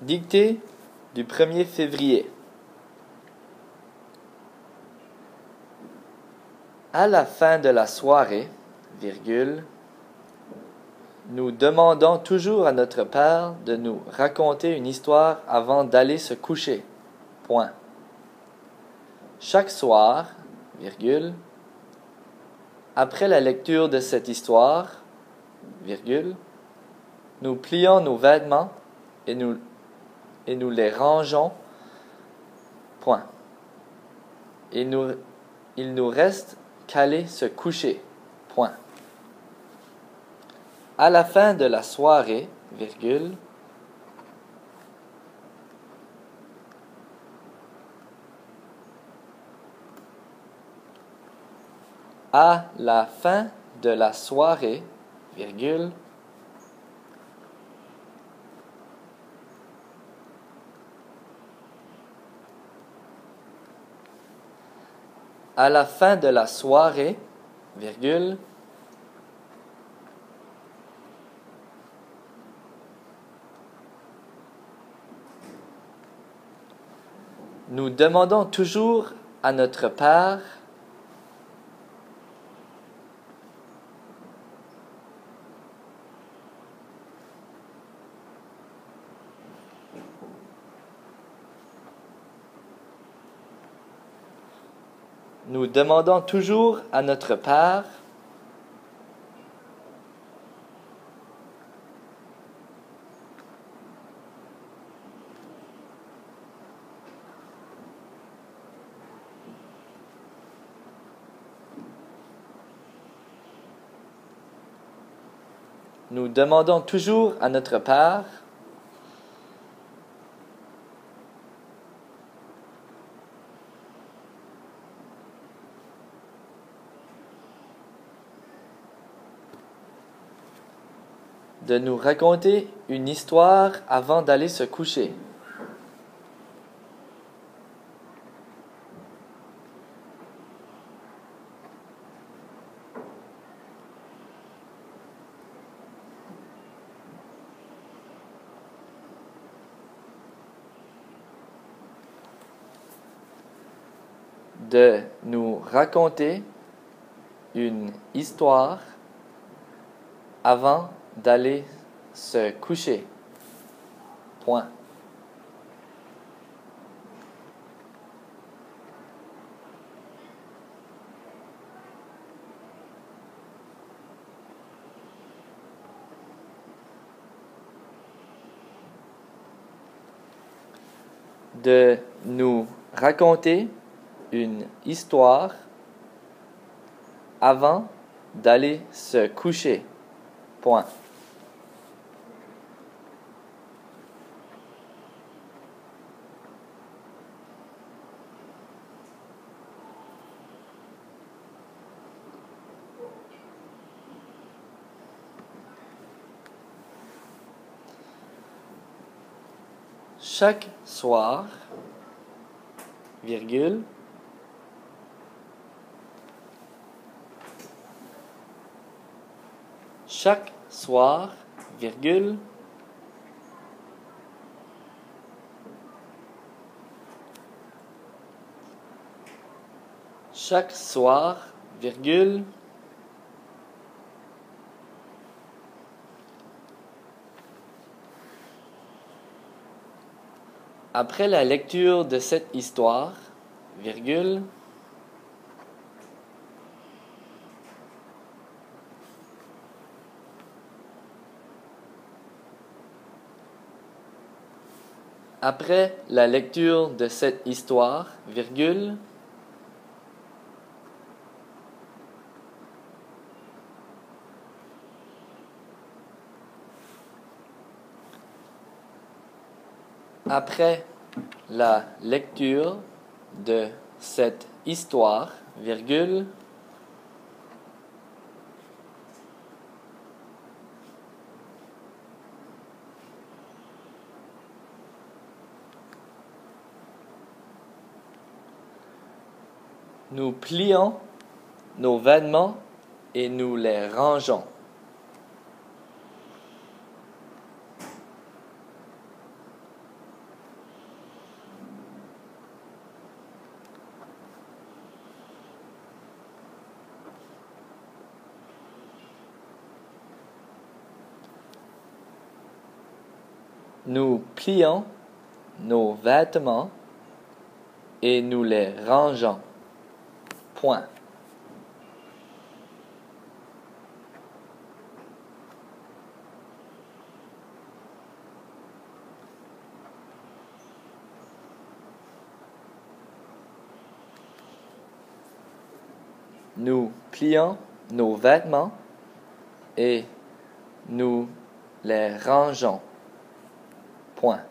Dictée du 1er février. À la fin de la soirée, virgule, nous demandons toujours à notre père de nous raconter une histoire avant d'aller se coucher. Point. Chaque soir, virgule, après la lecture de cette histoire, virgule, nous plions nos vêtements et nous les rangeons. Point. Il nous reste qu'à aller se coucher. Point. À la fin de la soirée, virgule, à la fin de la soirée, virgule, à la fin de la soirée, virgule, nous demandons toujours à notre père de nous raconter une histoire avant d'aller se coucher. De nous raconter une histoire avant d'aller se coucher. Point. De nous raconter une histoire avant d'aller se coucher. Point. Chaque soir, virgule, chaque soir, virgule, chaque soir, virgule, après la lecture de cette histoire, virgule, après la lecture de cette histoire, virgule, après la lecture de cette histoire, virgule, nous plions nos vêtements et nous les rangeons. Nous plions nos vêtements et nous les rangeons. Point. Nous plions nos vêtements et nous les rangeons. Point.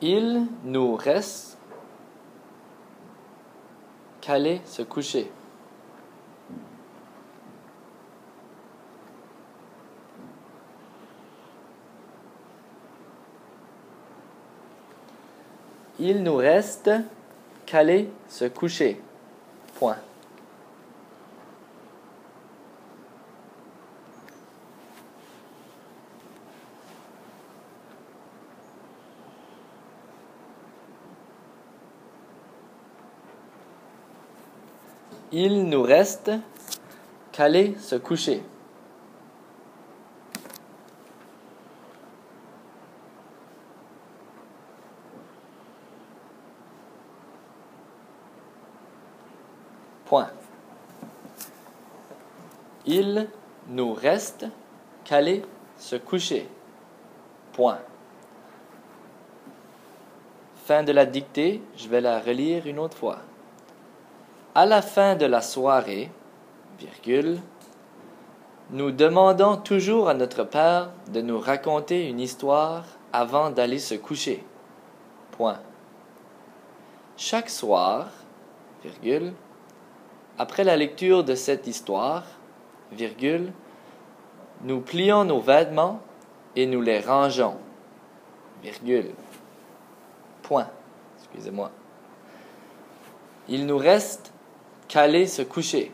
Il nous reste qu'à aller se coucher. Il nous reste qu'à aller se coucher. Point. Il nous reste qu'à aller se coucher. Point. Il nous reste qu'à aller se coucher. Point. Fin de la dictée, je vais la relire une autre fois. À la fin de la soirée, virgule, nous demandons toujours à notre Père de nous raconter une histoire avant d'aller se coucher. Point. Chaque soir, virgule, après la lecture de cette histoire, virgule, nous plions nos vêtements et nous les rangeons. Virgule. Point. Excusez-moi. Il nous reste qu'à aller se coucher.